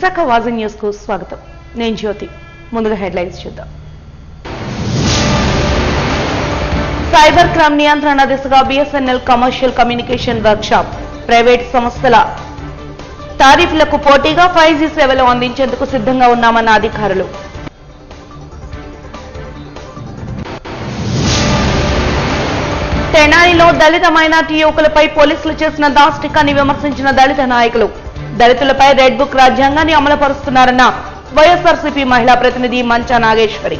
Visakha వాజీ news కు స్వాగతం. నేను జ్యోతి. ముందుగా హెడ్లైన్స్ చూద్దాం. సైబర్ క్రైమ్ నియంత్రణ దిశగా BSNL commercial communication workshop. Private సంస్థల టారిఫ్లకు పోటీగా 5G సేవలు అందించేందుకు సిద్ధంగా ఉన్నామన్న అధికారులు. తెనాలిలో దళిత మైనార్టీ యువకులపై పోలీసులు చేసిన దాష్టికాన్ని విమర్శించిన దళిత నాయకులు. దళితులపై రెడ్ బుక్ రాజ్యాంగాన్ని అమలుపరుస్తున్నారన్న వైఎస్ఆర్సీపీ మహిళా ప్రతినిధి మంచా నాగేశ్వరి.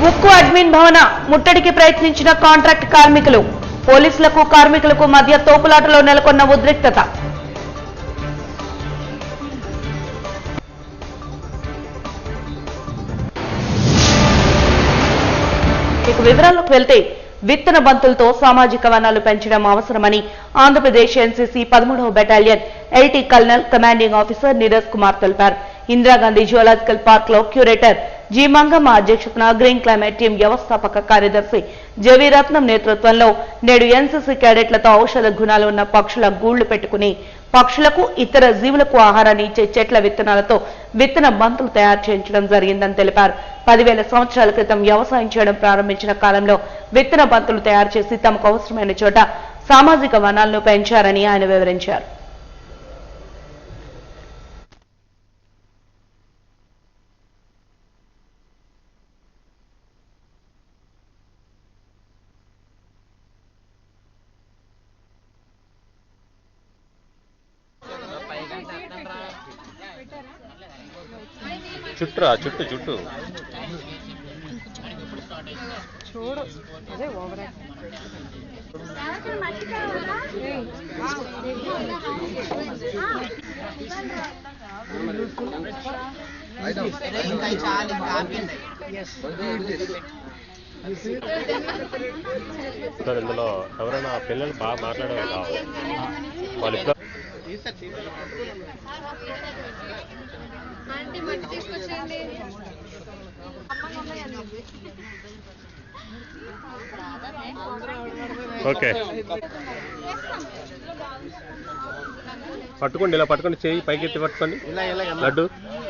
ఉక్కు అడ్మిన్ భవన ముట్టడికి ప్రయత్నించిన కాంట్రాక్ట్ కార్మికులు. పోలీసులకు కార్మికులకు మధ్య తోపులాటలో నెలకొన్న ఉద్రిక్తత. ఇక వివరాల్లోకి వెళ్తే విత్తన బంతులతో సామాజిక వనాలు పెంచడం అవసరమని ఆంధ్రప్రదేశ్ ఎన్సీసీ 13వ battalion LT colonel commanding officer Neeraj Kumar తెలిపారు. ఇందిరాగాంధీ జువలాజికల్ పార్క్ లో క్యూరేటర్ జి మంగమ్మ అధ్యక్షతన గ్రీన్ క్లైమేట్ టీం వ్యవస్థాపక కార్యదర్శి జవి రత్నం నేతృత్వంలో నేడు ఎన్సీసీ క్యాడెట్లతో ఔషధ గుణాలు ఉన్న పక్షుల గూళ్లు పెట్టుకుని పక్షులకు ఇతర జీవులకు ఆహారాన్ని ఇచ్చే చెట్ల విత్తనాలతో విత్తన బంతులు తయారు చేయించడం జరిగిందని తెలిపారు. 10,000 సంవత్సరాల క్రితం వ్యవసాయం చేయడం ప్రారంభించిన కాలంలో విత్తన బంతులు తయారు చేసి తమకు అవసరమైన చోట సామాజిక వనాలను పెంచారని ఆయన వివరించారు. చుట్టురా చుట్టు చుట్టు చూడు అదే ఓవర్ ఇందులో ఎవరైనా పిల్లలు బాగా మాట్లాడేవాళ్ళు కావాలి. వాళ్ళు ఓకే పట్టుకోండి, ఇలా పట్టుకోండి, చేయి పైకి ఎత్తి పట్టుకోండి. లడ్డు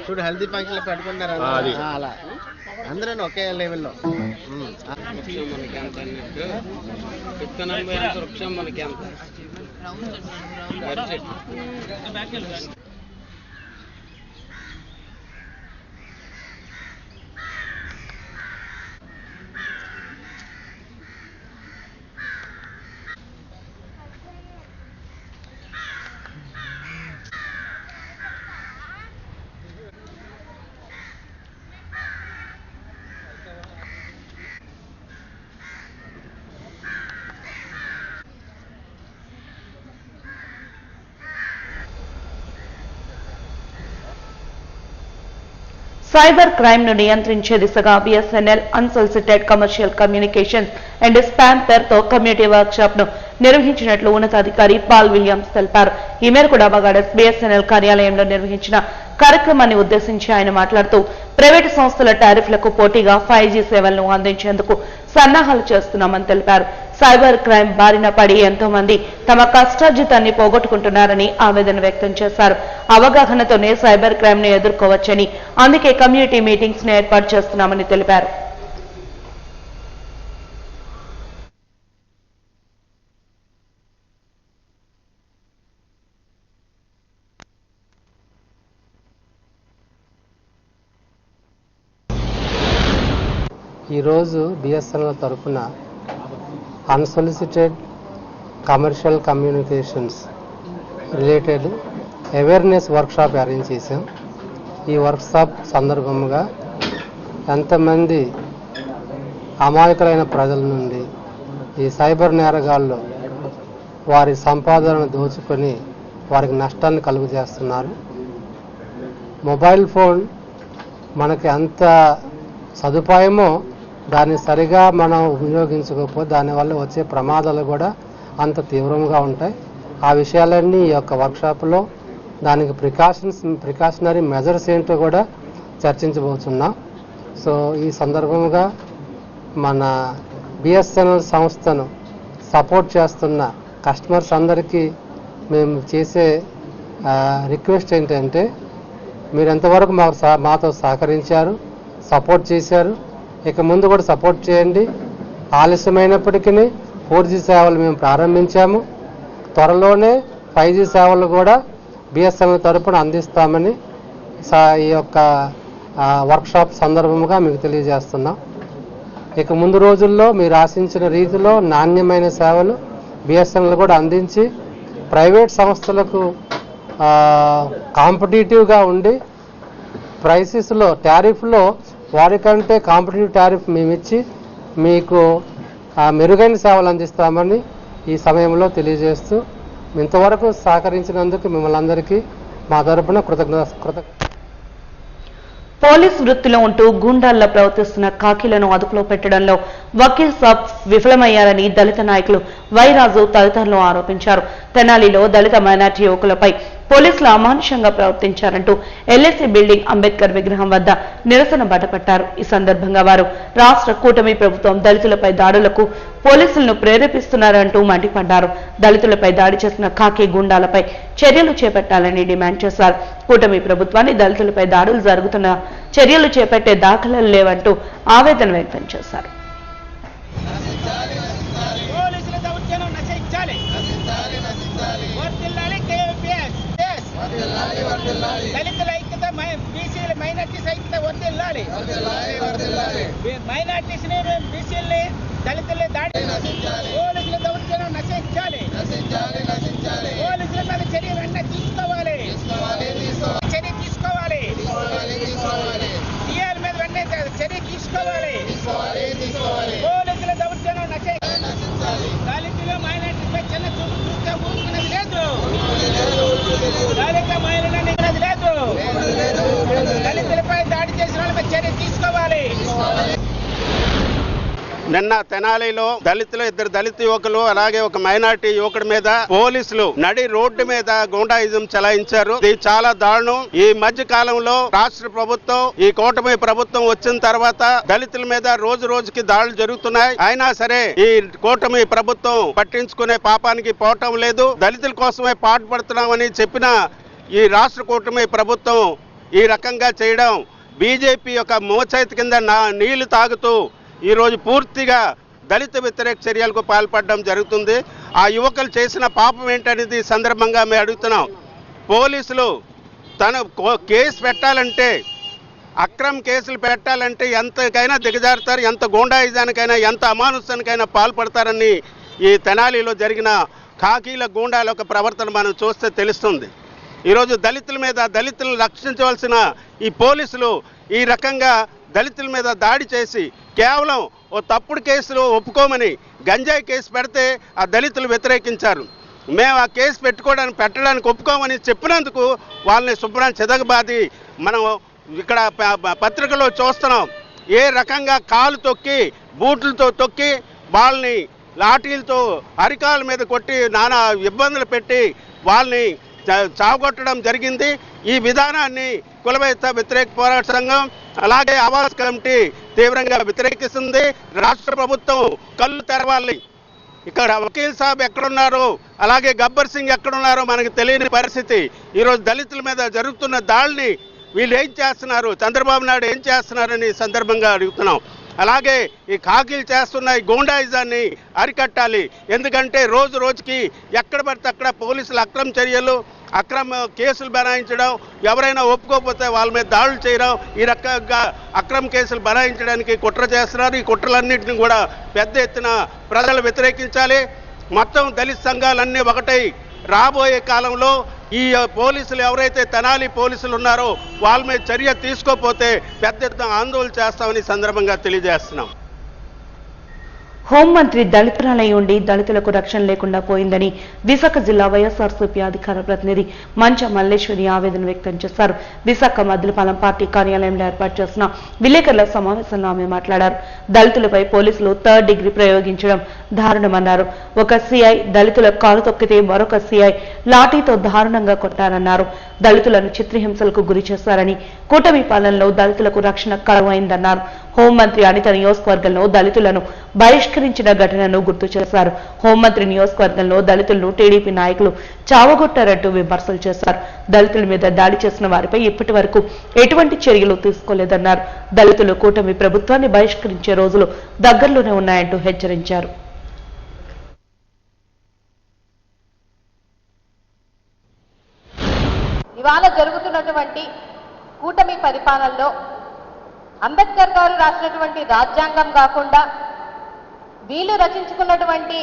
చూడు హెల్తీ ఫంక్షన్ పెట్టుకుంటారు అది అలా అందరూ ఒకే లెవెల్లో. వృక్షం మనకి ఎంత సైబర్ క్రైమ్ ను నియంత్రించే దిశగా BSNL unsolicited commercial communications and spam పేరుతో కమ్యూనిటీ వర్క్ షాప్ ను నిర్వహించినట్లు ఉన్నతాధికారి పాల్ విలియమ్స్ తెలిపారు. ఈ మేరకు డాబాగాడస్ బిఎస్ఎన్ఎల్ కార్యాలయంలో నిర్వహించిన కార్యక్రమాన్ని ఉద్దేశించి ఆయన మాట్లాడుతూ ప్రైవేటు సంస్థల టారిఫ్లకు పోటీగా 5G సేవలను అందించేందుకు సన్నాహాలు చేస్తున్నామని తెలిపారు. సైబర్ క్రైమ్ బారిన పడి ఎంతో మంది తమ కష్టార్జితాన్ని పోగొట్టుకుంటున్నారని ఆవేదన వ్యక్తం చేశారు. అవగాహనతోనే సైబర్ క్రైమ్ ను ఎదుర్కోవచ్చని, అందుకే కమ్యూనిటీ మీటింగ్స్ ను ఏర్పాటు చేస్తున్నామని తెలిపారు. ఈరోజు బిఎస్ఎన్ఎల్ తరఫున unsolicited commercial communications related awareness workshop arrange చేశాం. ఈ వర్క్షాప్ సందర్భంగా ఎంతమంది అమాయకులైన ప్రజల నుండి ఈ సైబర్ నేరగాళ్ళు వారి సంపాదనను దోచుకొని వారికి నష్టాన్ని కలుగజేస్తున్నారు. మొబైల్ ఫోన్ మనకి ఎంత సదుపాయమో దాన్ని సరిగా మనం వినియోగించకపోతే దానివల్ల వచ్చే ప్రమాదాలు కూడా అంత తీవ్రంగా ఉంటాయి. ఆ విషయాలన్నీ ఈ యొక్క వర్క్షాప్లో దానికి ప్రికాషనరీ మెజర్స్ ఏంటో కూడా చర్చించబోతున్నాం. సో ఈ సందర్భంగా మన బిఎస్ఎన్ఎల్ సంస్థను సపోర్ట్ చేస్తున్న కస్టమర్స్ అందరికీ మేము చేసే రిక్వెస్ట్ ఏంటంటే మీరు ఎంతవరకు మాతో సహకరించారు, సపోర్ట్ చేశారు, ఇక ముందు కూడా సపోర్ట్ చేయండి. ఆలస్యమైనప్పటికీ 4G సేవలు మేము ప్రారంభించాము. త్వరలోనే 5G సేవలు కూడా బిఎస్ఎన్ఎల్ తరపున అందిస్తామని ఈ యొక్క వర్క్షాప్ సందర్భంగా మీకు తెలియజేస్తున్నాం. ఇక ముందు రోజుల్లో మీరు ఆశించిన రీతిలో నాణ్యమైన సేవలు బిఎస్ఎన్ఎల్ కూడా అందించి ప్రైవేట్ సంస్థలకు కాంపిటేటివ్గా ఉండి ప్రైసెస్లో టారిఫ్లో వారికంటే కాంపిటేటివ్ టారిఫ్ మేము ఇచ్చి మీకు మెరుగైన సేవలు అందిస్తామని ఈ సమయంలో తెలియజేస్తూ ఇంతవరకు సహకరించినందుకు మిమ్మల్ని అందరికీ మా తరపున కృతజ్ఞత. పోలీస్ వృత్తిలో ఉంటూ గూండాల్లో ప్రవర్తిస్తున్న ఖాకీలను అదుపులో పెట్టడంలో వకీల్ సాబ్ విఫలమయ్యారని దళిత నాయకులు వైరాజు తదితరులు ఆరోపించారు. తెనాలిలో దళిత మైనార్టీ యువకులపై పోలీసులు అమానుషంగా ప్రవర్తించారంటూ ఎల్ఐసి బిల్డింగ్ అంబేద్కర్ విగ్రహం వద్ద నిరసన బటపట్టారు. ఈ సందర్భంగా వారు రాష్ట్ర కూటమి ప్రభుత్వం దళితులపై దాడులకు పోలీసులను ప్రేరేపిస్తున్నారంటూ మండిపడ్డారు. దళితులపై దాడి చేసిన ఖాకీ గుండాలపై చర్యలు చేపట్టాలని డిమాండ్ చేశారు. కూటమి ప్రభుత్వాన్ని దళితులపై దాడులు జరుగుతున్న చర్యలు చేపట్టే దాఖలాలు లేవంటూ ఆవేదన వ్యక్తం చేశారు. దళితుల ఐక్యత, బీసీల మైనార్టీస్ ఐక్యత వర్ధిల్లాలి. మైనార్టీస్ బీసీలని దళితుల్ని దాడి పోలీసుల దౌర్జన్యం నశించాలి. పోలీసుల మీద చర్య వెంటనే తీసుకోవాలి. చర్య తీసుకోవాలి. టీఆర్ మీద వెంటనే చర్య తీసుకోవాలి. పోలీసుల దౌర్జన్యం నశించాలి. దళితులు మైనార్టీపై చిన్న చూపు చూస్తే ఊరుకునేది లేదు. దళిత మహిళలని లేదు. దళితులపై దాడి చేసిన వాళ్ళపై చర్య తీసుకోవాలి. నిన్న తెనాలిలో ఇద్దరు దళిత యువకులు అలాగే ఒక మైనార్టీ యువకుడి మీద పోలీసులు నడి రోడ్డు మీద గూండాయిజం చలాయించారు. ఇది చాలా దారుణం. ఈ మధ్య కాలంలో రాష్ట్ర ప్రభుత్వం, ఈ కూటమి ప్రభుత్వం వచ్చిన తర్వాత దళితుల మీద రోజు రోజుకి దాడులు జరుగుతున్నాయి. అయినా సరే ఈ కూటమి ప్రభుత్వం పట్టించుకునే పాపానికి పోవటం లేదు. దళితుల కోసమే పాటుపడుతున్నామని చెప్పిన ఈ రాష్ట్ర కూటమి ప్రభుత్వం ఈ రకంగా చేయడం బీజేపీ యొక్క మోచేతి కింద నీళ్లు తాగుతూ ఈరోజు పూర్తిగా దళిత వ్యతిరేక చర్యలకు పాల్పడడం జరుగుతుంది. ఆ యువకులు చేసిన పాపం ఏంటనేది సందర్భంగా మేము అడుగుతున్నాం. పోలీసులు కేసు పెట్టాలంటే, అక్రమ కేసులు పెట్టాలంటే ఎంతకైనా దిగజారుతారు, ఎంత గూండాయిజానికైనా, ఎంత అమానుషానికైనా పాల్పడతారని ఈ తెనాలిలో జరిగిన ఖాకీల గూండాల యొక్క ప్రవర్తన మనం చూస్తే తెలుస్తుంది. ఈరోజు దళితుల మీద, దళితులను రక్షించవలసిన ఈ పోలీసులు ఈ రకంగా దళితుల మీద దాడి చేసి కేవలం ఓ తప్పుడు కేసులు ఒప్పుకోమని గంజాయి కేసు పెడితే ఆ దళితులు వ్యతిరేకించారు. మేము ఆ కేసు పెట్టడానికి ఒప్పుకోమని చెప్పినందుకు వాళ్ళని శుభ్రం చెదగబాది మనం ఇక్కడ పత్రికలో చూస్తున్నాం. ఏ రకంగా కాలు తొక్కి, బూట్లతో తొక్కి, వాళ్ళని లాఠీలతో అరికాల మీద కొట్టి నానా ఇబ్బందులు పెట్టి వాళ్ళని చావగొట్టడం జరిగింది. ఈ విధానాన్ని కులవేత్త వ్యతిరేక పోరాట సంఘం అలాగే ఆవాస్ కమిటీ తీవ్రంగా వ్యతిరేకిస్తుంది. రాష్ట్ర ప్రభుత్వం కళ్ళు తెరవాలి. ఇక్కడ వకీల్ సాబ్ ఎక్కడున్నారో, అలాగే గబ్బర్ సింగ్ ఎక్కడున్నారో మనకు తెలియని పరిస్థితి. ఈరోజు దళితుల మీద జరుగుతున్న దాడిని వీళ్ళు ఏం చేస్తున్నారు, చంద్రబాబు నాయుడు ఏం చేస్తున్నారని సందర్భంగా అడుగుతున్నాం. అలాగే ఈ ఖాకీలు చేస్తున్న ఈ గూండాయిజాన్ని అరికట్టాలి. ఎందుకంటే రోజు రోజుకి ఎక్కడ పడితే అక్కడ పోలీసులు అక్రమ చర్యలు, అక్రమ కేసులు బనాయించడం, ఎవరైనా ఒప్పుకోకపోతే వాళ్ళ మీద దాడులు చేయడం, ఈ రకంగా అక్రమ కేసులు బనాయించడానికి కుట్ర చేస్తున్నారు. ఈ కుట్రలన్నింటినీ కూడా పెద్ద ఎత్తున ప్రజలు వ్యతిరేకించాలి. మొత్తం దళిత సంఘాలన్నీ ఒకటై రాబోయే కాలంలో ఈ పోలీసులు ఎవరైతే తెనాలి పోలీసులు ఉన్నారో వాళ్ళ మీద చర్య తీసుకోకపోతే పెద్ద ఎత్తున ఆందోళన చేస్తామని సందర్భంగా తెలియజేస్తున్నాం. హోంమంత్రి దళితురాలై ఉండి దళితులకు రక్షణ లేకుండా పోయిందని విశాఖ జిల్లా వైఎస్ఆర్సీపీ అధికార ప్రతినిధి మంచ మల్లేశ్వరి ఆవేదన వ్యక్తం చేశారు. విశాఖ మద్దిలపాలెం పార్టీ కార్యాలయంలో ఏర్పాటు చేసిన విలేకరుల సమావేశంలో ఆమె మాట్లాడారు. దళితులపై పోలీసులు థర్డ్ డిగ్రీ ప్రయోగించడం దారుణమన్నారు. ఒక సీఐ దళితుల కాలు తొక్కితే మరొక సీఐ లాఠీతో దారుణంగా కొట్టారన్నారు. దళితులను చిత్రహింసలకు గురి చేశారని, కూటమి పాలనలో దళితులకు రక్షణ కరువైందన్నారు. హోంమంత్రి అనిత నియోజకవర్గంలో దళితులను బహిష్కరించిన ఘటనను గుర్తు చేశారు. హోంమంత్రి నియోజకవర్గంలో దళితులను టీడీపీ నాయకులు చావగొట్టారంటూ విమర్శలు చేశారు. దళితుల మీద దాడి చేసిన వారిపై ఇప్పటి వరకు ఎటువంటి చర్యలు తీసుకోలేదన్నారు. దళితులు కూటమి ప్రభుత్వాన్ని బహిష్కరించే రోజులు దగ్గరలోనే ఉన్నాయంటూ హెచ్చరించారు. ఇవాళ జరుగుతున్నటువంటి కూటమి పరిపాలనలో అంబేద్కర్ గారు రాసినటువంటి రాజ్యాంగం కాకుండా వీళ్ళు రచించుకున్నటువంటి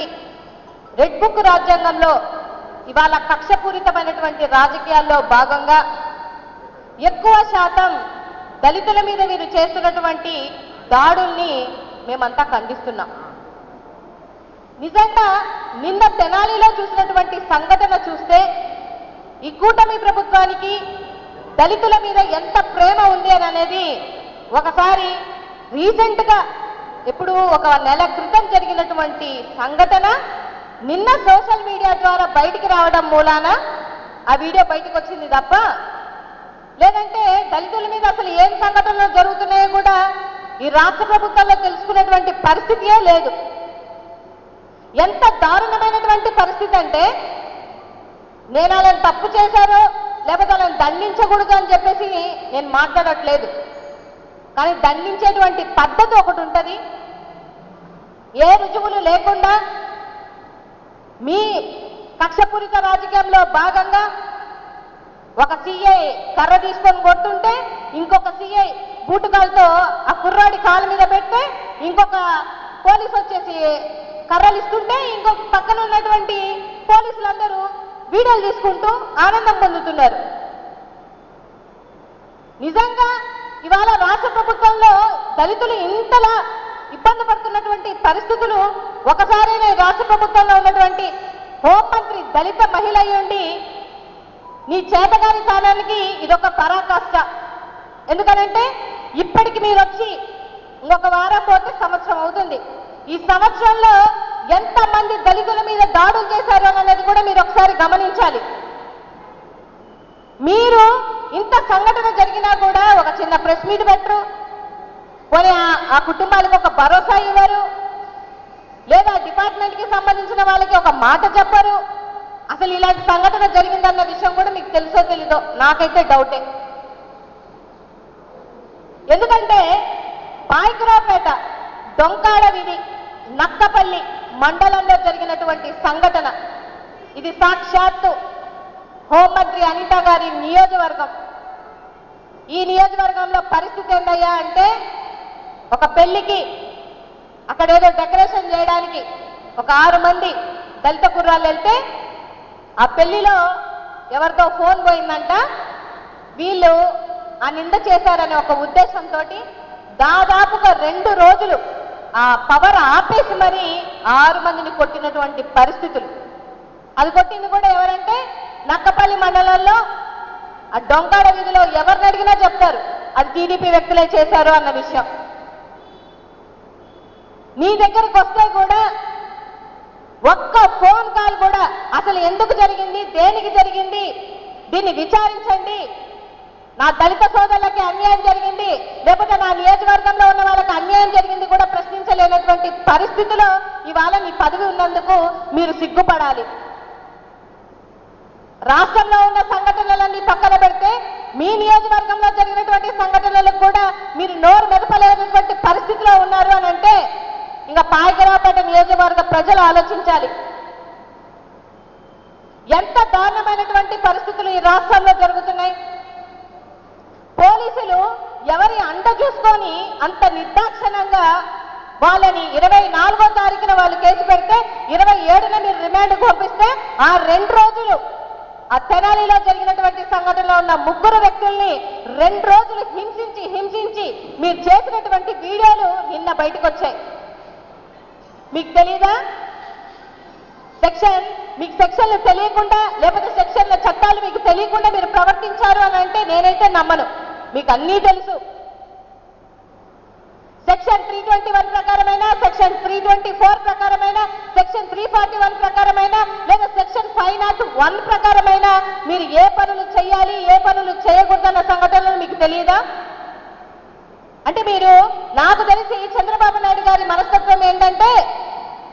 రెడ్ బుక్ రాజ్యాంగంలో ఇవాళ కక్షపూరితమైనటువంటి రాజకీయాల్లో భాగంగా ఎక్కువ శాతం దళితుల మీద వీరు చేస్తున్నటువంటి దాడుల్ని మేమంతా ఖండిస్తున్నాం. నిజంగా నిన్న తెనాలిలో చూసినటువంటి సంఘటన చూస్తే ఈ కూటమి ప్రభుత్వానికి దళితుల మీద ఎంత ప్రేమ ఉంది అని అనేది ఒకసారి రీసెంట్ గా ఇప్పుడు ఒక నెల క్రితం జరిగినటువంటి సంఘటన నిన్న సోషల్ మీడియా ద్వారా బయటికి రావడం మూలాన ఆ వీడియో బయటకు వచ్చింది తప్ప, లేదంటే దళితుల మీద అసలు ఏం సంఘటనలు జరుగుతున్నాయో కూడా ఈ రాష్ట్ర ప్రభుత్వంలో తెలుసుకునేటువంటి పరిస్థితియే లేదు. ఎంత దారుణమైనటువంటి పరిస్థితి అంటే, నేను వాళ్ళని తప్పు చేశారో లేకపోతే వాళ్ళని దండించకూడదు అని చెప్పేసి నేను మాట్లాడట్లేదు. కానీ దండించేటువంటి పద్ధతి ఒకటి ఉంటుంది. ఏ రుజువులు లేకుండా మీ కక్షపూరిత రాజకీయంలో భాగంగా ఒక సిఐ కర్ర తీసుకొని కొట్టుంటే ఇంకొక సిఐ బూటుకాలతో ఆ కుర్రాడి కాలు మీద పెడితే ఇంకొక పోలీసు వచ్చేసి కర్రలు ఇస్తుంటే ఇంకొక పక్కన ఉన్నటువంటి పోలీసులందరూ వీడియోలు తీసుకుంటూ ఆనందం పొందుతున్నారు. నిజంగా ఇవాళ రాష్ట్ర ప్రభుత్వంలో దళితులు ఇంతలా ఇబ్బంది పడుతున్నటువంటి పరిస్థితులు ఒకసారైనా రాష్ట్ర ప్రభుత్వంలో ఉన్నటువంటి హోంమంత్రి దళిత మహిళ అయ్యుండి నీ చేతగాని స్థానానికి ఇదొక పరాకాష్ట. ఎందుకనంటే ఇప్పటికి మీరు వచ్చి ఇంకొక వారం పోతే సంవత్సరం అవుతుంది. ఈ సంవత్సరంలో ఎంతమంది దళితుల మీద దాడులు చేశారు అనేది కూడా మీరు ఒకసారి గమనించాలి. మీరు ఇంత సంఘటన జరిగినా కూడా ఒక చిన్న ప్రెస్ మీట్ పెట్టరు, పోనీ ఆ కుటుంబాలకు ఒక భరోసా ఇవ్వరు, లేదా డిపార్ట్మెంట్కి సంబంధించిన వాళ్ళకి ఒక మాట చెప్పరు. అసలు ఇలాంటి సంఘటన జరిగిందన్న విషయం కూడా మీకు తెలుసో తెలీదో, నాకైతే డౌటే. ఎందుకంటే పాయకురావుపేట, డొంకాడ వీధి, నక్కపల్లి మండలంలో జరిగినటువంటి సంఘటన ఇది సాక్షాత్తు హోంమంత్రి అనిత గారి నియోజకవర్గం. ఈ నియోజకవర్గంలో పరిస్థితి ఏందయ్యా అంటే, ఒక పెళ్లికి అక్కడ ఏదో డెకరేషన్ చేయడానికి ఒక 6 మంది దళిత కుర్రాళ్ళు వెళ్తే ఆ పెళ్లిలో ఎవరితో ఫోన్ పోయిందంట. వీళ్ళు ఆ నింద చేశారనే ఒక ఉద్దేశంతో దాదాపుగా 2 రోజులు ఆ పవర్ ఆపేసి మరి 6 మందిని కొట్టినటువంటి పరిస్థితులు. అది కొట్టింది కూడా ఎవరంటే నక్కపల్లి మండలంలో ఆ డొంకాడ వీధిలో ఎవరిని అడిగినా చెప్తారు అది టీడీపీ వ్యక్తులే చేశారు అన్న విషయం. నీ దగ్గరికి వస్తే కూడా ఒక్క ఫోన్ కాల్ కూడా అసలు ఎందుకు జరిగింది, దేనికి జరిగింది, దీన్ని విచారించండి, నా దళిత సోదరులకి అన్యాయం జరిగింది లేకపోతే నా నియోజకవర్గంలో ఉన్న వాళ్ళకి అన్యాయం జరిగింది కూడా ప్రశ్నించలేనటువంటి పరిస్థితిలో ఇవాళ మీ పదవి ఉన్నందుకు మీరు సిగ్గుపడాలి. రాష్ట్రంలో ఉన్న సంఘటనలన్నీ పక్కన పెడితే మీ నియోజకవర్గంలో జరిగినటువంటి సంఘటనలకు కూడా మీరు నోరు మెదపలేనటువంటి పరిస్థితిలో ఉన్నారు అని అంటే ఇంకా పాయకరావుపేట నియోజకవర్గ ప్రజలు ఆలోచించాలి. ఎంత దారుణమైనటువంటి పరిస్థితులు ఈ రాష్ట్రంలో జరుగుతున్నాయి. పోలీసులు ఎవరి అండ చూసుకొని అంత నిర్దాక్షిణంగా వాళ్ళని 24వ తారీఖున వాళ్ళు కేసు పెడితే 27న మీరు రిమాండ్కు పంపిస్తే ఆ 2 రోజులు ఆ తెనాలిలో జరిగినటువంటి సంఘటనలో ఉన్న 3 వ్యక్తుల్ని 2 రోజులు హింసించి మీరు చేసినటువంటి వీడియోలు నిన్న బయటకు వచ్చాయి. మీకు తెలీదా? మీకు సెక్షన్లు తెలియకుండా లేకపోతే సెక్షన్ల చట్టాలు మీకు తెలియకుండా మీరు ప్రవర్తించారు అని అంటే నేనైతే నమ్మను. మీకు అన్నీ తెలుసు. సెక్షన్ 321 ప్రకారమైన, సెక్షన్ 324 ప్రకారమైన, సెక్షన్ 341 ప్రకారమైన లేదా సెక్షన్ 501 ప్రకారమైన మీరు ఏ పనులు చేయాలి ఏ పనులు చేయకూడదన్న సంఘటనలు మీకు తెలియదా? అంటే మీరు నాకు తెలిసి చంద్రబాబు నాయుడు గారి మనస్తత్వం ఏంటంటే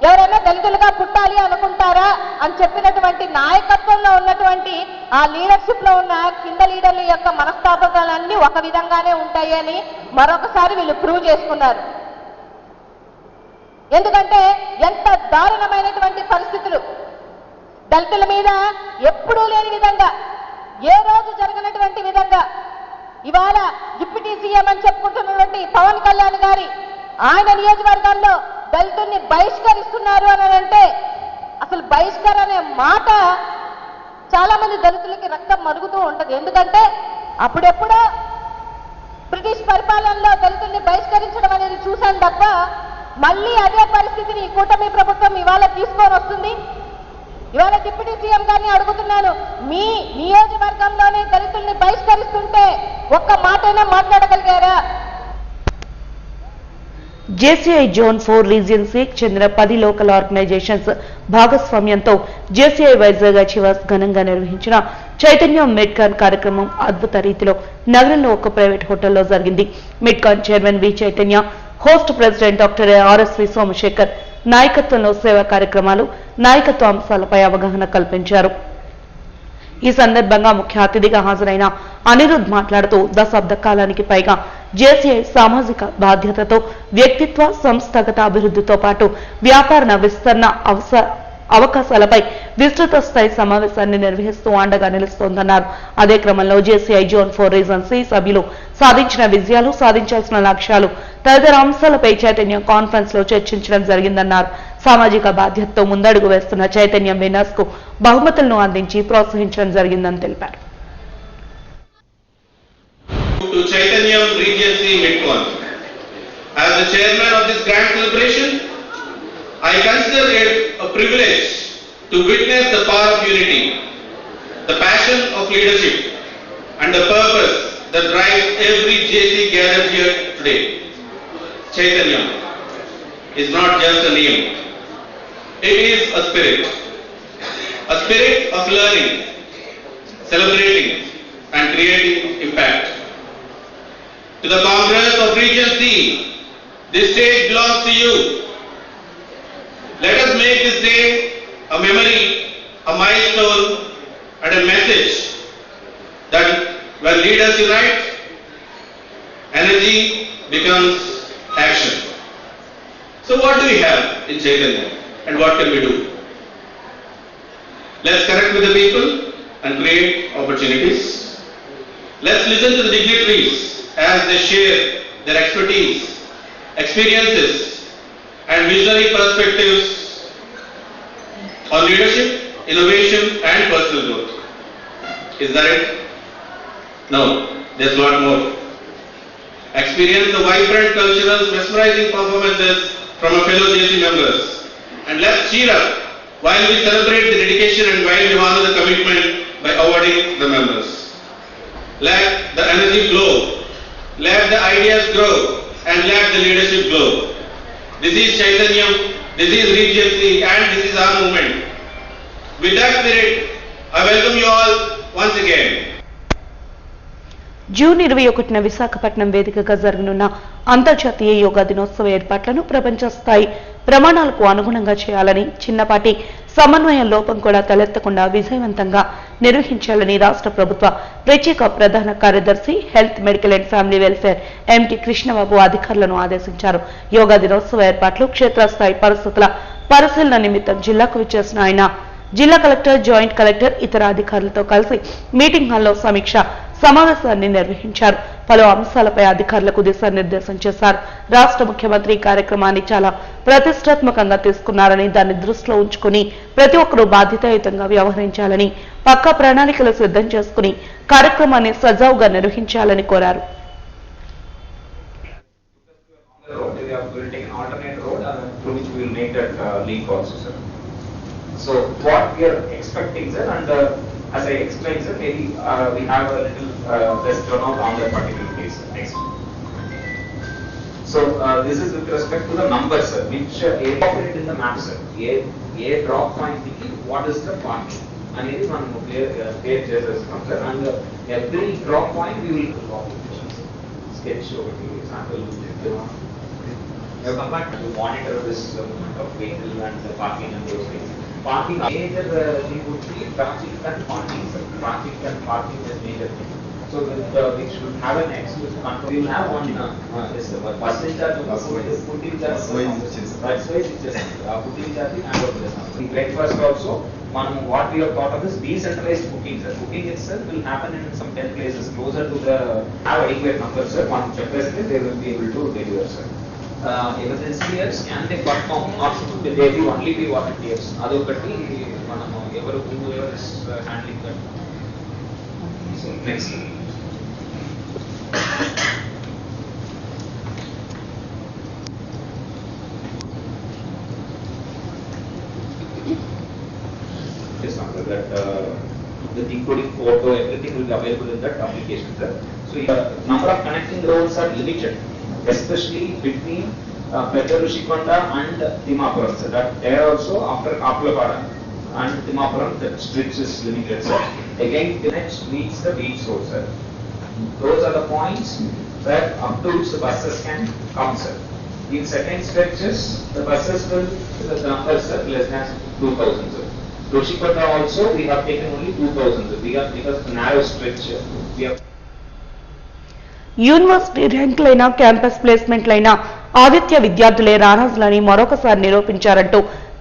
ఎవరైనా దళితులుగా పుట్టాలి అనుకుంటారా అని చెప్పినటువంటి నాయకత్వంలో ఉన్నటువంటి ఆ లీడర్షిప్ లో ఉన్న కింద లీడర్ల యొక్క మనస్తాపకాలన్నీ ఒక విధంగానే ఉంటాయి అని మరొకసారి వీళ్ళు ప్రూవ్ చేసుకున్నారు. ఎందుకంటే ఎంత దారుణమైనటువంటి పరిస్థితులు దళితుల మీద ఎప్పుడూ లేని విధంగా, ఏ రోజు జరగనటువంటి విధంగా ఇవాళ డిప్యూటీ సీఎం అని చెప్పుకుంటున్నటువంటి పవన్ కళ్యాణ్ గారి ఆయన నియోజకవర్గంలో దళితుల్ని బహిష్కరిస్తున్నారు అని అంటే అసలు బహిష్కరణ అనే మాట చాలా మంది దళితులకి రక్తం మరుగుతూ ఉంటది. ఎందుకంటే అప్పుడెప్పుడో బ్రిటిష్ పరిపాలనలో దళితుల్ని బహిష్కరించడం అనేది చూశాను తప్ప మళ్ళీ అదే పరిస్థితిని ఈ కూటమి ప్రభుత్వం ఇవాళ తీసుకొని వస్తుంది. ఇవాళ డిప్యూటీ సీఎం గారిని అడుగుతున్నాను, మీ నియోజకవర్గంలోనే దళితుల్ని బహిష్కరిస్తుంటే ఒక్క మాటైనా మాట్లాడగలిగారా? జేసీఐ జోన్ 4 రీజియన్ కి చెందిన 10 లోకల్ ఆర్గనైజేషన్స్ భాగస్వామ్యంతో జేసీఐ వైజాగ్ అచీవర్స్ ఘనంగా నిర్వహించిన చైతన్యం మిడ్కాన్ కార్యక్రమం అద్భుత రీతిలో నగరంలో ఒక ప్రైవేట్ హోటల్లో జరిగింది. మిడ్కాన్ chairman V Chaitanya, host president doctor RSV Somashekar నాయకత్వంలో సేవా కార్యక్రమాలు, నాయకత్వ అంశాలపై అవగాహన కల్పించారు. ఈ సందర్భంగా ముఖ్య అతిథిగా హాజరైన అనిరుద్ మాట్లాడుతూ దశాబ్ద కాలానికి పైగా జేసీఐ సామాజిక బాధ్యతతో వ్యక్తిత్వ సంస్థాగత అభివృద్ధితో పాటు వ్యాపార విస్తరణ అవకాశాలపై విస్తృత స్థాయి సమావేశాన్ని నిర్వహిస్తూ అండగా నిలుస్తోందన్నారు. అదే క్రమంలో జేసీఐ జోన్ 4 రీజన్ సి సభ్యులు సాధించిన విజయాలు, సాధించాల్సిన లక్ష్యాలు తదితర అంశాలపై చైతన్యం కాన్ఫరెన్స్ లో చర్చించడం జరిగిందన్నారు. సామాజిక బాధ్యతతో ముందడుగు వేస్తున్న చైతన్యం విన్నర్స్ కు బహుమతులను అందించి ప్రోత్సహించడం జరిగిందని తెలిపారు. To Chaitanyam Regency Midcon. As the chairman of this grand celebration, I consider it a privilege to witness the power of unity, the passion of leadership, and the purpose that drives every JC gathered here today. Chaitanyam is not just a name, it is a spirit of learning, celebrating, and creating impact. To the Congress of Region C, this stage belongs to you. Let us make this day a memory, a milestone, and a message that when leaders unite, energy becomes action. So what do we have in Chaitanya and what can we do? Let's connect with the people and create opportunities. Let's listen to the dignitaries as they share their expertise, experiences, and visionary perspectives on leadership, innovation, and personal growth. Is that it? No, there's a lot more. Experience the vibrant, cultural, mesmerizing performances from our fellow JC members. And let's cheer up while we celebrate the dedication and while we honor the commitment by awarding the members. Let the energy flow. Let the ideas grow and let the leadership grow. This is Chaitanyam, this is Regency, and this is our movement. With that spirit, I welcome you all once again. June 21న విశాఖపట్నం వేదికగా జరగనున్న అంతర్జాతీయ యోగా దినోత్సవ ఏర్పాట్లను ప్రపంచ స్థాయి ప్రమాణాలకు అనుగుణంగా చేయాలని, చిన్నపాటి సమన్వయ లోపం కూడా తలెత్తకుండా విజయవంతంగా నిర్వహించాలని రాష్ట్ర ప్రభుత్వ ప్రత్యేక ప్రధాన కార్యదర్శి health, medical and family welfare empty Krishnababu అధికారులను ఆదేశించారు. యోగా దినోత్సవ ఏర్పాట్లు, క్షేత్రస్థాయి పరిస్థితుల పరిశీలన నిమిత్తం జిల్లాకు విచ్చేసిన ఆయన జిల్లా కలెక్టర్, జాయింట్ కలెక్టర్, ఇతర అధికారులతో కలిసి మీటింగ్ హాల్లో సమీక్ష సమావేశాన్ని నిర్వహించారు. పలు అంశాలపై అధికారులకు దిశానిర్దేశం చేశారు. రాష్ట్ర ముఖ్యమంత్రి కార్యక్రమాన్ని చాలా ప్రతిష్టాత్మకంగా తీసుకున్నారని, దాన్ని దృష్టిలో ఉంచుకుని ప్రతి ఒక్కరూ బాధ్యతాయుతంగా వ్యవహరించాలని, పక్కా ప్రణాళికలు సిద్ధం చేసుకుని కార్యక్రమాన్ని సజావుగా నిర్వహించాలని కోరారు. So what we are expecting, sir, and as I explained, sir, maybe we have a little less turnout on that particular case. Next. So this is with respect to the numbers, sir, which incorporate in the map, sir. A drop point, what is the point? And it is one clear system, sir. And every drop point we will sketch over the example. We have compartment to monitor this movement of vehicle and the parking and those things. Parking, major thing would be traffic and parking. Traffic and parking is major thing. So we should have an exclusive control. We will have one bus in charge of putting charge. That's why it's just putting charge and breakfast also. What we have thought of is decentralized booking. Sir. Booking itself will happen in some 10 places closer to the have adequate numbers. Sir. One checklist they will be able to deliver. Sir. Emergency years can they perform? Not they will only be volunteers. Adokati manamu whoever is handling that. So next. That the decoding photo, everything will be available in that application, sir. So number of connecting roads are limited, especially between Pedarushikkonda and Timapuram, sir. That there also after Kaplapara and Timapuram, the stretch is limited, sir. Again, the next reach the beach road, sir. Those are the points where up to which the buses can come, sir. In second stretches, the buses will the numbers are less than 2,000, sir. Rushikkonda also we have taken only 2,000. We are because of the narrow stretch. We have. University ర్యాంకులైన campus ప్లేస్మెంట్లైన ఆదిత్య విద్యార్థులే రారాజులని మరొకసారి నిరూపించారంటూ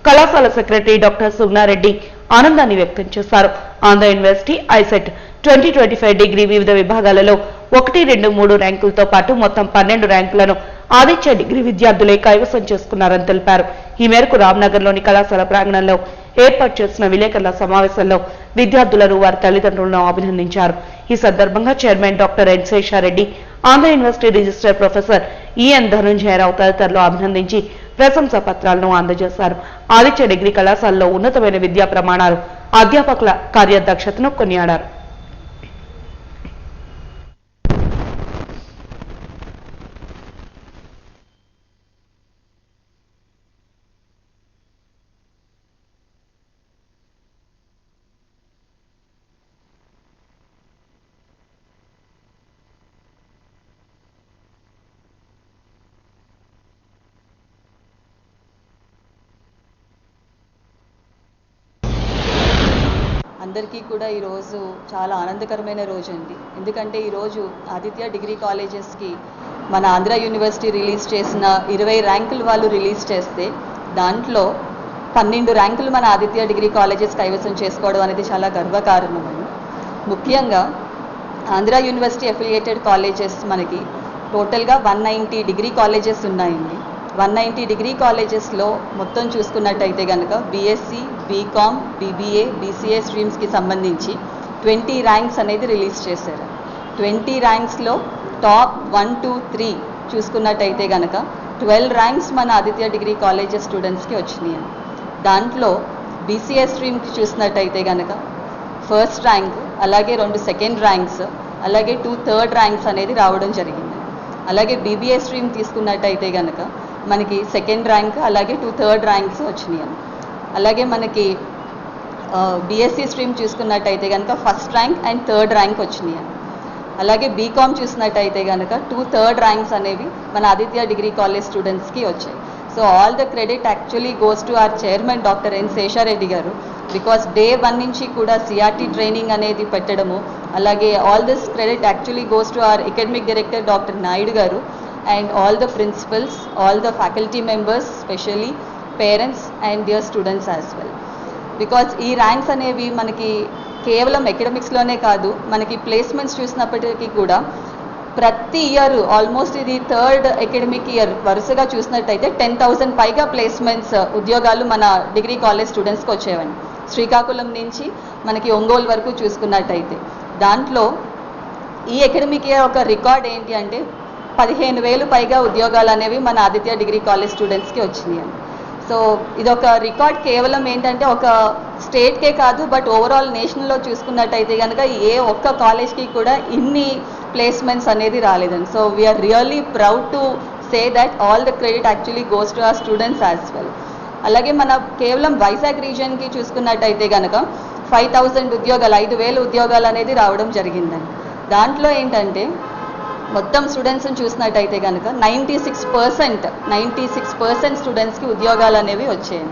కళాశాల secretary doctor సుగ్నారెడ్డి ఆనందాన్ని వ్యక్తం చేశారు. Andhra university ICET 2025 degree వివిధ విభాగాలలో 1, 2, 3 ర్యాంకులతో పాటు మొత్తం 12 ర్యాంకులను ఆదిత్య డిగ్రీ విద్యార్థులే కైవసం చేసుకున్నారని తెలిపారు. ఈ మేరకు రామ్నగర్లోని కళాశాల ప్రాంగణంలో ఏర్పాటు చేసిన విలేకరుల సమావేశంలో విద్యార్థులను వారి తల్లిదండ్రులను అభినందించారు. ఈ సందర్భంగా chairman doctor N Sesha Reddy, Andhra university registrar professor EN Dhanunjaya Rao తదితరులు అభినందించి ప్రశంసా పత్రాలను అందజేశారు. ఆదిత్య డిగ్రీ కళాశాలలో ఉన్నతమైన విద్యా ప్రమాణాలు, అధ్యాపకుల కార్యదక్షతను కొనియాడారు. అందరికీ కూడా ఈరోజు చాలా ఆనందకరమైన రోజు అండి. ఎందుకంటే ఈరోజు ఆదిత్య డిగ్రీ కాలేజెస్కి మన ఆంధ్ర యూనివర్సిటీ రిలీజ్ చేసిన 20 ర్యాంకులు వాళ్ళు రిలీజ్ చేస్తే దాంట్లో 12 ర్యాంకులు మన ఆదిత్య డిగ్రీ కాలేజెస్ కైవసం చేసుకోవడం అనేది చాలా గర్వకారణమని. ముఖ్యంగా ఆంధ్ర యూనివర్సిటీ అఫిలియేటెడ్ కాలేజెస్ మనకి టోటల్గా 190 డిగ్రీ కాలేజెస్ ఉన్నాయండి. 190 డిగ్రీ కాలేజెస్లో మొత్తం చూసుకున్నట్టయితే కనుక బీఎస్సీ, బీకామ్, బీబీఏ, బీసీఏ స్ట్రీమ్స్కి సంబంధించి 20 ర్యాంక్స్ అనేది రిలీజ్ చేశారు. 20 ర్యాంక్స్లో టాప్ 1, 2, 3 చూసుకున్నట్టయితే కనుక 12 ర్యాంక్స్ మన ఆదిత్య డిగ్రీ కాలేజెస్ స్టూడెంట్స్కి వచ్చినాయి. దాంట్లో బీసీఏ స్ట్రీమ్కి చూసినట్టయితే కనుక ఫస్ట్ ర్యాంక్, అలాగే 2 సెకండ్ ర్యాంక్స్, అలాగే 2 థర్డ్ ర్యాంక్స్ అనేది రావడం జరిగింది. అలాగే బీబీఏ స్ట్రీమ్ తీసుకున్నట్టయితే కనుక మనకి సెకండ్ ర్యాంక్, అలాగే 2 థర్డ్ ర్యాంక్స్ వచ్చినాయి. అలాగే మనకి బీఎస్సీ స్ట్రీమ్ చూసుకున్నట్టయితే కనుక first rank and third rank వచ్చినాయి. అలాగే బీకామ్ చూసినట్టయితే కనుక 2 థర్డ్ ర్యాంక్స్ అనేవి మన ఆదిత్య డిగ్రీ కాలేజ్ స్టూడెంట్స్కి వచ్చాయి. So all the credit actually goes to our chairman doctor N Sesha Reddy గారు. బికాస్ డే 1 నుంచి కూడా సిఆర్టీ ట్రైనింగ్ అనేది పెట్టడము, అలాగే all this credit actually goes to hour academic director doctor Naidu గారు and all the principals, all the faculty members, especially parents and their students as well. Because ఈ ranks అనేవి మనకి కేవలం అకాడమిక్స్లోనే కాదు, మనకి ప్లేస్మెంట్స్ చూసినప్పటికీ కూడా ప్రతి ఇయర్ ఆల్మోస్ట్ ఇది థర్డ్ అకాడమిక్ ఇయర్ వరుసగా చూసినట్టయితే 10,000 పైగా ప్లేస్మెంట్స్ ఉద్యోగాలు మన డిగ్రీ కాలేజ్ స్టూడెంట్స్కి వచ్చేవండి. శ్రీకాకుళం నుంచి మనకి ఒంగోలు వరకు చూసుకున్నట్టయితే దాంట్లో ఈ అకాడమిక్ ఇయర్ ఒక రికార్డ్ ఏంటి అంటే 15,000 పైగా ఉద్యోగాలు అనేవి మన ఆదిత్య డిగ్రీ కాలేజ్ స్టూడెంట్స్కి వచ్చినాయి. సో ఇదొక రికార్డ్ కేవలం ఏంటంటే ఒక స్టేట్కే కాదు, బట్ ఓవరాల్ నేషనల్లో చూసుకున్నట్టయితే కనుక ఏ ఒక్క కాలేజ్కి కూడా ఇన్ని ప్లేస్మెంట్స్ అనేది రాలేదండి. So we are really proud to say that all the credit actually goes to our students as well. అలాగే మన కేవలం వైజాగ్ రీజియన్కి చూసుకున్నట్టయితే కనుక 5,000 ఉద్యోగాలు, 5,000 ఉద్యోగాలు అనేది రావడం జరిగిందండి. దాంట్లో ఏంటంటే మొత్తం స్టూడెంట్స్ని చూసినట్టయితే కనుక 96% స్టూడెంట్స్కి ఉద్యోగాలు అనేవి వచ్చాయి.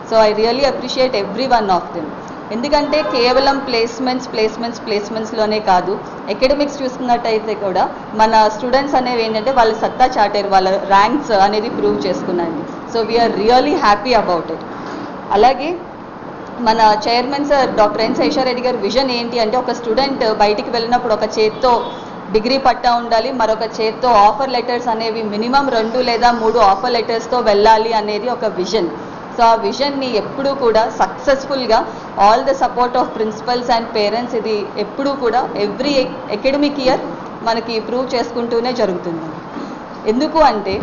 So I really appreciate every one of them. ఎందుకంటే కేవలం ప్లేస్మెంట్స్లోనే కాదు, అకాడమిక్స్ చూసుకున్నట్టయితే కూడా మన స్టూడెంట్స్ అనేవి ఏంటంటే వాళ్ళ సత్తా చాటారు, వాళ్ళ ర్యాంక్స్ అనేది ప్రూవ్ చేసుకున్నాండి. So we are really happy about it. అలాగే మన chairman sir doctor N Sesha Reddy గారి విజన్ ఏంటి అంటే, ఒక స్టూడెంట్ బయటికి వెళ్ళినప్పుడు ఒక చేత్తో డిగ్రీ పట్టా ఉండాలి, మరొక చేత్తో ఆఫర్ లెటర్స్ అనేవి మినిమం 2 లేదా 3 ఆఫర్ లెటర్స్తో వెళ్ళాలి అనేది ఒక విజన్. సో ఆ విజన్ని ఎప్పుడూ కూడా సక్సెస్ఫుల్గా all the support of principals and parents ఇది ఎప్పుడూ కూడా ఎవ్రీ అకాడమిక్ ఇయర్ మనకి ప్రూవ్ చేసుకుంటూనే జరుగుతుంది. ఎందుకు అంటే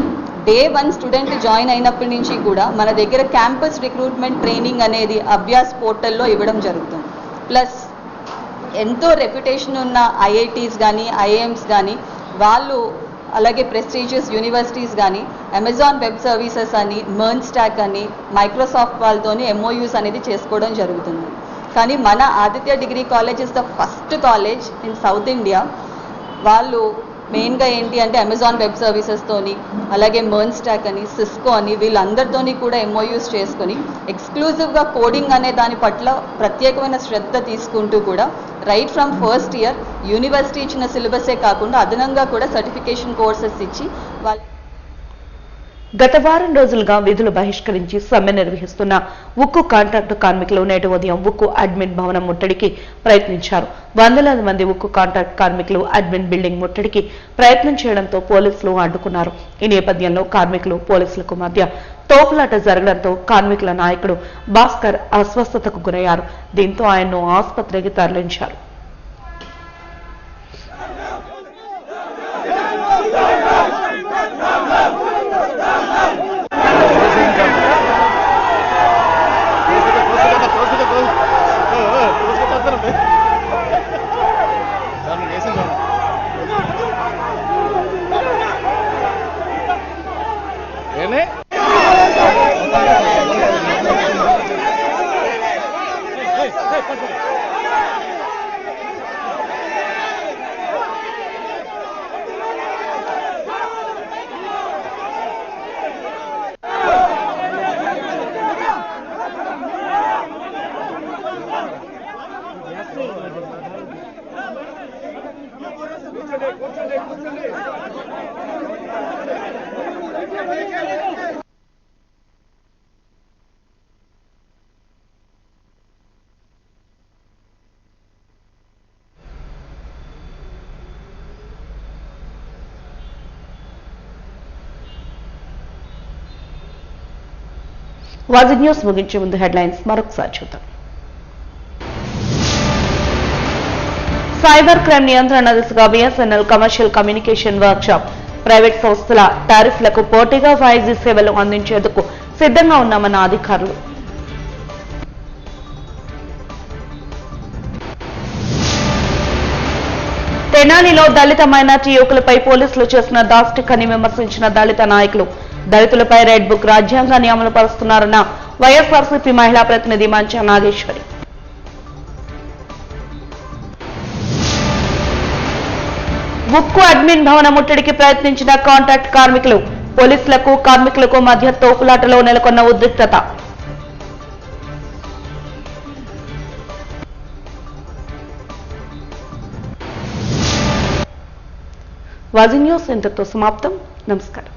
డే 1 స్టూడెంట్ జాయిన్ అయినప్పటి నుంచి కూడా మన దగ్గర క్యాంపస్ రిక్రూట్మెంట్ ట్రైనింగ్ అనేది అభ్యాస్ పోర్టల్లో ఇవ్వడం జరుగుతుంది. ప్లస్ ఎంతో రెప్యుటేషన్ ఉన్న ఐఐటీస్ కానీ ఐఐఎమ్స్ కానీ వాళ్ళు, అలాగే ప్రెస్టీజియస్ యూనివర్సిటీస్ కానీ అమెజాన్ వెబ్ సర్వీసెస్ అని, మెర్న్ స్టాక్ అని, మైక్రోసాఫ్ట్ వాళ్ళతోని MOUs అనేది చేసుకోవడం జరుగుతుంది. కానీ మన Aditya degree college is the first college in south India. వాళ్ళు మెయిన్గా ఏంటి అంటే అమెజాన్ వెబ్ సర్వీసెస్తోని, అలాగే మెర్న్ స్టాక్ అని, సిస్కో అని వీళ్ళందరితోని కూడా MOUs చేసుకొని ఎక్స్క్లూజివ్గా కోడింగ్ అనే దాని పట్ల ప్రత్యేకమైన శ్రద్ధ తీసుకుంటూ కూడా right from first year university ఇచ్చిన సిలబసే కాకుండా అదనంగా కూడా సర్టిఫికేషన్ కోర్సెస్ ఇచ్చి వాళ్ళు గత వారం రోజులుగా విధులు బహిష్కరించి సమ్మె నిర్వహిస్తున్న ఉక్కు కాంట్రాక్టు కార్మికులు నేటి ఉదయం ఉక్కు అడ్మిన్ భవనం ముట్టడికి ప్రయత్నించారు. వందలాది మంది ఉక్కు కాంట్రాక్ట్ కార్మికులు అడ్మిన్ బిల్డింగ్ ముట్టడికి ప్రయత్నం చేయడంతో పోలీసులు అడ్డుకున్నారు. ఈ నేపథ్యంలో కార్మికులు పోలీసులకు మధ్య తోపులాట జరగడంతో కార్మికుల నాయకుడు భాస్కర్ అస్వస్థతకు గురయ్యారు. దీంతో ఆయన్ను ఆసుపత్రికి తరలించారు. వాజీ న్యూస్ ముగించే ముందు హెడ్లైన్స్ మరొకసారి చూద్దాం. సైబర్ క్రైమ్ నియంత్రణ దిశగా BSNL commercial communication workshop. Private సంస్థల టారిఫ్లకు పోటీగా 5G సేవలు అందించేందుకు సిద్ధంగా ఉన్నామన్న అధికారులు. తెనాలిలో దళిత మైనార్టీ యువకులపై పోలీసులు చేసిన దాష్టికాన్ని విమర్శించిన దళిత నాయకులు. దళితులపై రెడ్ బుక్ రాజ్యాంగాన్ని అమలు పరుస్తున్నారన్న వైఎస్ఆర్సీపీ మహిళా ప్రతినిధి మంచా నాగేశ్వరి. ఉక్కు అడ్మిన్ భవన ముట్టడికి ప్రయత్నించిన కాంట్రాక్ట్ కార్మికులు. పోలీసులకు కార్మికులకు మధ్య తోపులాటలో నెలకొన్న ఉద్రిక్తత. వాజీ న్యూస్ ఇంతటితో సమాప్తం. నమస్కారం.